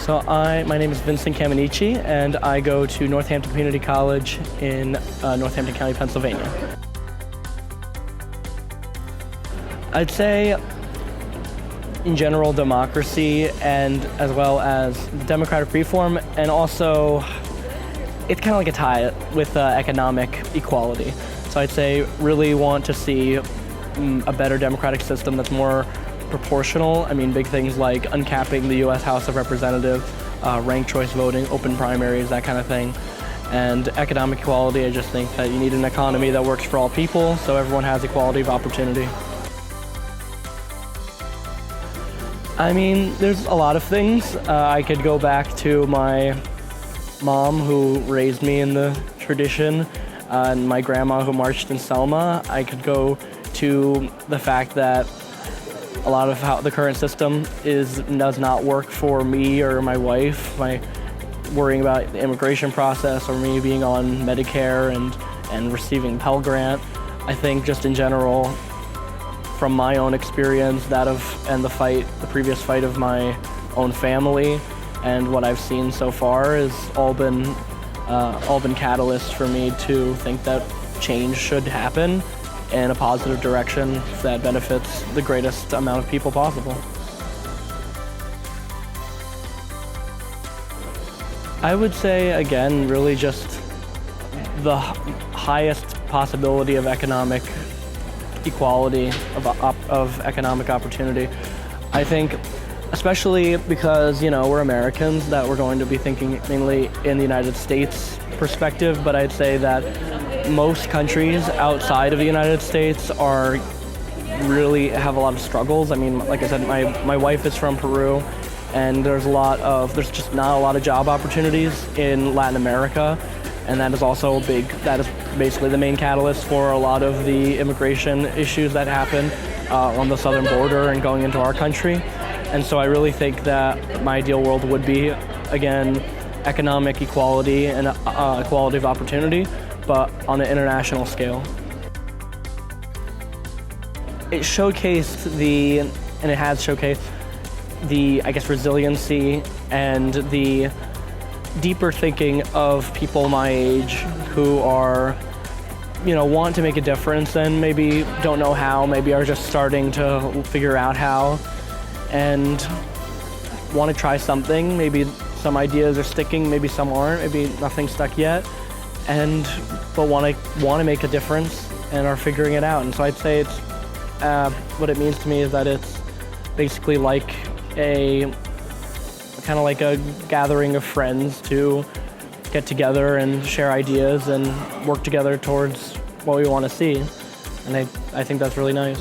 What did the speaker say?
So my name is Vincent Caminneci, and I go to Northampton Community College in Northampton County, Pennsylvania. I'd say, in general, democracy, and as well as democratic reform, and also it's kind of like a tie with economic equality. So I'd say really want to see a better democratic system that's more proportional. I mean, big things like uncapping the U.S. House of Representatives, ranked choice voting, open primaries, that kind of thing. And economic equality, I just think that you need an economy that works for all people, so everyone has equality of opportunity. I mean, there's a lot of things. I could go back to my mom, who raised me in the tradition, and my grandma, who marched in Selma. I could go to the fact that a lot of how the current system does not work for me or my wife. My worrying about the immigration process, or me being on Medicare and receiving Pell Grant. I think just in general, from my own experience, and the previous fight of my own family, and what I've seen so far has all been catalysts for me to think that change should happen in a positive direction that benefits the greatest amount of people possible. I would say, again, really just the highest possibility of economic equality, of economic opportunity. I think, especially because, we're Americans, that we're going to be thinking mainly in the United States perspective, but I'd say that most countries outside of the United States really have a lot of struggles. I mean, like I said, my wife is from Peru, and there's just not a lot of job opportunities in Latin America, and that is basically the main catalyst for a lot of the immigration issues that happen on the southern border and going into our country. And so I really think that my ideal world would be, again, economic equality and equality of opportunity, but on an international scale. It showcased and it has showcased the, resiliency and the deeper thinking of people my age who are, want to make a difference and maybe don't know how, maybe are just starting to figure out how, and want to try something. Maybe some ideas are sticking, maybe some aren't, maybe nothing's stuck yet, but want to make a difference and are figuring it out. And so I'd say it's what it means to me is that it's basically like a gathering of friends to get together and share ideas and work together towards what we want to see. And I think that's really nice.